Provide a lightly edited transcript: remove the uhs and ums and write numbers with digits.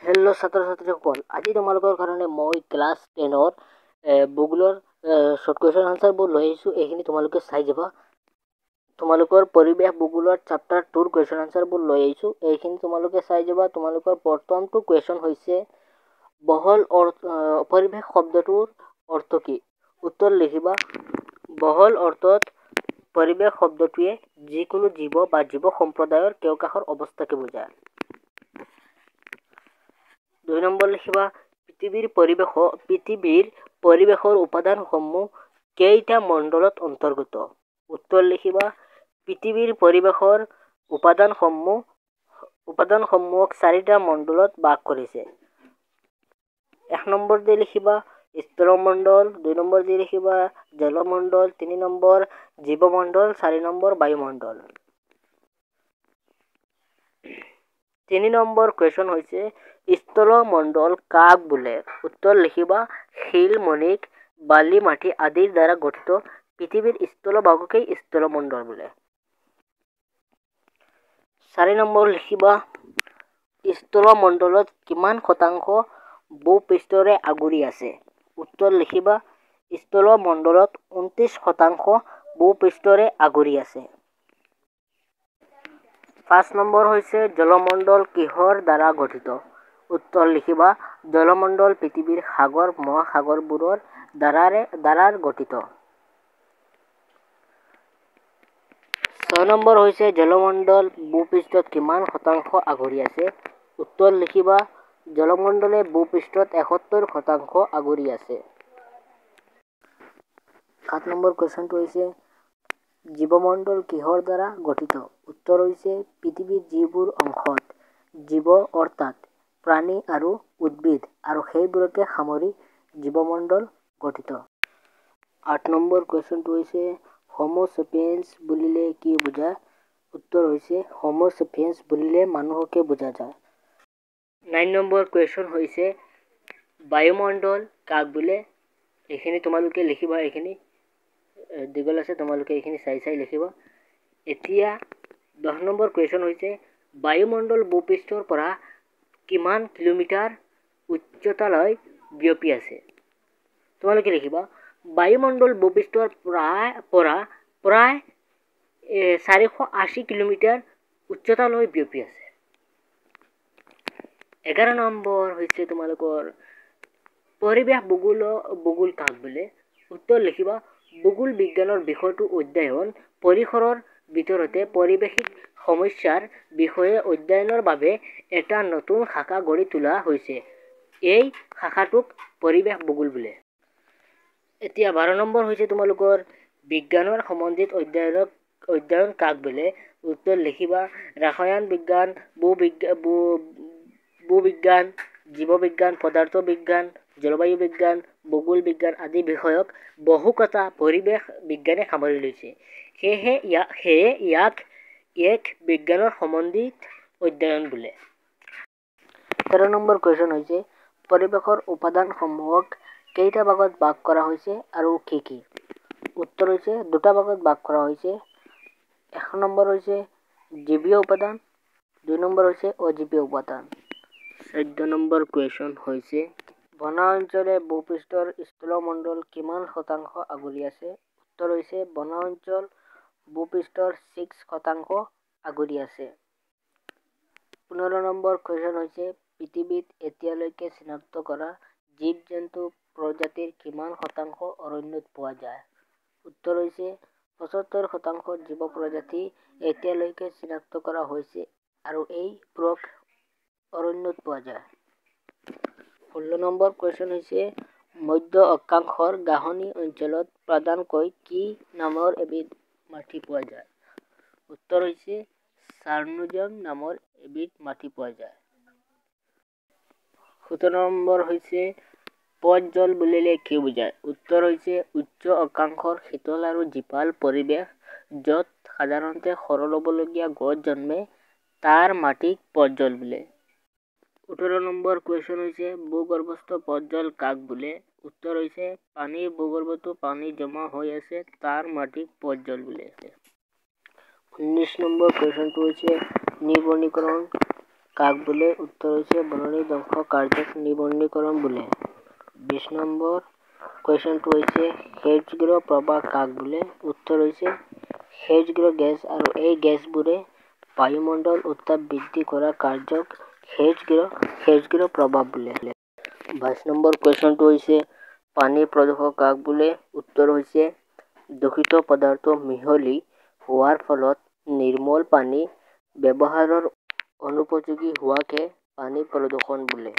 Hello' ছাত্ৰ ছাত্ৰীসকল, আজি তোমালোকৰ কাৰণে মই ক্লাছ 10ৰ ভূগোলৰ শ্বৰ্ট কুৱেশ্যন আনচাৰবোৰ লৈ আহিছোঁ। এইখিনি তোমালোকে চাই যাবা। তোমালোকৰ পৰিৱেশ ভূগোলৰ চেপ্টাৰ 2ৰ কুৱেশ্যন আনচাৰবোৰ লৈ আহিছোঁ। এইখিনি তোমালোকে চাই যাবা। তোমালোকৰ প্ৰথমটো কুৱেশ্যন হৈছে পৰিৱেশ শব্দটোৰ অৰ্থ কি? উত্তৰ লিখিবা। বহল অৰ্থত পৰিৱেশ শব্দটোৱে যিকোনো জীৱ বা জীৱ সম্প্ৰদায়ৰ কেওকাষৰ অৱস্থাকে বুজায়। 2 নম্বৰ লিখিবা। পৃথিৱীৰ পৰিৱেশৰ উপাদানসমূহ কেইটা মণ্ডলত অন্তৰ্গত? উত্তৰ লিখিবা। পৃথিৱীৰ পৰিৱেশৰ উপাদানসমূহক 4টা মণ্ডলত ভাগ কৰিছে। 1 নম্বৰ দি লিখিবা স্থলমণ্ডল, 2 নম্বৰ দি লিখিবা জলমণ্ডল, 3 নম্বৰ জীৱমণ্ডল, 4 নম্বৰ বায়ুমণ্ডল। 3 নম্বৰ কুৱেশ্যন হৈছে স্থলমণ্ডল কাক বোলে? উত্তৰ লিখিবা শিল, মণিক, বালি, মাটি আদিৰ দ্বাৰা গঠিত পৃথিৱীৰ স্থলভাগকেই স্থলমণ্ডল বোলে। 4 নম্বৰ লিখিবা স্থলমণ্ডলত কিমান শতাংশ ভূপৃষ্ঠৰে আগুৰি আছে? উত্তৰ লিখিবা স্থলমণ্ডলত 29% ভূপৃষ্ঠৰে আগুৰি আছে। 5 নম্বৰ হৈছে জলমণ্ডল কিহৰ দ্বাৰা গঠিত? উত্তৰ লিখিবা জলমণ্ডল পৃথিৱীৰ সাগৰ মহাসাগৰবোৰৰ দ্বাৰা গঠিত। 6 নম্বৰ হৈছে জলমণ্ডল ভূপৃষ্ঠত কিমান শতাংশ আগুৰি আছে? উত্তৰ লিখিবা জলমণ্ডলে ভূপৃষ্ঠত 71% আগুৰি আছে। 7 নম্বৰ কুৱেশ্যনটো হৈছে জীৱমণ্ডল কিহৰ দ্বাৰা গঠিত? উত্তৰ হৈছে পৃথিৱীৰ যিবোৰ অংশত জীৱ অৰ্থাৎ প্ৰাণী আৰু উদ্ভিদ আৰু সেইবোৰকে সামৰি জীৱমণ্ডল গঠিত। 8 নম্বৰ কুৱেশ্যনটো হৈছে হোমো ছেপিয়েন্স বুলিলে কি বুজায়? উত্তৰ হৈছে হোমো ছেপিয়েন্স বুলিলে মানুহকে বুজা যায়। 9 নম্বৰ কুৱেশ্যন হৈছে বায়ুমণ্ডল কাক বোলে? এইখিনি তোমালোকে লিখিবা। এইখিনি দীঘল আছে, তোমালোকে এইখিনি চাই লিখিবা। এতিয়া 10 নম্বৰ কুৱেশ্যন হৈছে বায়ুমণ্ডল ভূপৃষ্ঠৰ পৰা কিমান কিলোমিটাৰ উচ্চতালৈ বিয়পি আছে? তোমালোকে লিখিবা বায়ুমণ্ডল ভূপৃষ্ঠৰ পৰা প্ৰায় 480 কিলোমিটাৰ উচ্চতালৈ বিয়পি আছে। 11 নম্বৰ হৈছে তোমালোকৰ পৰিৱেশ ভূগোল কাক বোলে? উত্তৰ লিখিবা ভূগোল বিজ্ঞানৰ বিষয়টো অধ্যয়ন পৰিসৰৰ ভিতৰতে পাৰিৱেশিক সমস্যাৰ বিষয়ে অধ্যয়নৰ বাবে এটা নতুন শাখা গঢ়ি তোলা হৈছে। এই শাখাটোক পৰিৱেশ ভূগোল বোলে। এতিয়া 12 নম্বৰ হৈছে তোমালোকৰ বিজ্ঞানৰ সম্বন্ধিত অধ্যয়ন কাক বোলে? উত্তৰ লিখিবা ৰসায়ন বিজ্ঞান, ভূবিজ্ঞান, জীৱবিজ্ঞান, পদাৰ্থ বিজ্ঞান, জলবায়ু বিজ্ঞান, ভূগোল বিজ্ঞান আদি বিষয়ক বহুকটা পৰিৱেশ বিজ্ঞানে সামৰি লৈছে। সেয়েহে ইয়াক এক বিজ্ঞানৰ সম্বন্ধিত অধ্যয়ন বোলে। 13 নম্বৰ কুৱেশ্যন হৈছে পৰিৱেশৰ উপাদানসমূহক কেইটা ভাগত ভাগ কৰা হৈছে আৰু কি কি? উত্তৰ হৈছে 2টা ভাগত ভাগ কৰা হৈছে। 1 নম্বৰ হৈছে জীৱীয় উপাদান, 2 নম্বৰ হৈছে অজীৱীয় উপাদান। 14 নম্বৰ কুৱেশ্যন হৈছে বনাঞ্চলে ভূপৃষ্ঠৰ স্থলমণ্ডল কিমান শতাংশ আগুৰি আছে? উত্তৰ হৈছে বনাঞ্চল ভূপৃষ্ঠৰ 6% আগুৰি আছে। 15 নম্বৰ কুৱেশ্যন হৈছে পৃথিৱীত এতিয়ালৈকে চিনাক্ত কৰা জীৱ-জন্তু প্ৰজাতিৰ কিমান শতাংশ অৰণ্যত পোৱা যায়? উত্তৰ হৈছে 75% জীৱ প্ৰজাতি এতিয়ালৈকে চিনাক্ত কৰা হৈছে আৰু এইবোৰক অৰণ্যত পোৱা যায়। 16 নম্বৰ কুৱেশ্যন হৈছে মধ্য অক্ষাংশৰ ঘাঁহনি অঞ্চলত প্ৰধানকৈ কি নামৰ এবিধ মাটি পোৱা যায়? উত্তৰ হৈছে চাৰ্নোজম নামৰ এবিধ মাটি পোৱা যায়। 17 নম্বৰ হৈছে পথ জল বুলিলে কি বুজায়? উত্তৰ হৈছে উচ্চ অক্ষাংশৰ শীতল আৰু জীপাল পৰিৱেশ য'ত সাধাৰণতে সৰল হ'বলগীয়া গছ জন্মে তাৰ মাটিক পথ জল বোলে। 18 নম্বৰ কুৱেশ্যন হৈছে ভূগৰ্ভস্থ পথ জল কাক বোলে? উত্তৰ হৈছে পানীৰ ভূগৰ্ভতো পানী জমা হৈ আছে তাৰ মাটিক পথ জল বোলে। 19 নম্বৰ কুৱেশ্যনটো হৈছে নিৰ্বনীকৰণ কাক বোলে? উত্তৰ হৈছে বননি ধ্বংস কাৰ্যক নিবনীকৰণ বোলে। 20 নম্বৰ কুৱেশ্যনটো হৈছে সেউজগৃহ প্ৰবাহ কাক বোলে? উত্তৰ হৈছে সেউজগৃহ গেছ আৰু এই গেছবোৰে বায়ুমণ্ডল উত্তাপ বৃদ্ধি কৰা কাৰ্যক সেউজগৃহ প্ৰবাহ বোলে। 22 নম্বৰ কুৱেশ্যনটো হৈছে পানী প্ৰদূষক কাক বোলে? উত্তৰ হৈছে দূষিত পদাৰ্থ মিহলি হোৱাৰ ফলত নিৰ্মল পানী ব্যৱহাৰৰ অনুপযোগী হোৱাকে পানী প্ৰদূষণ বোলে।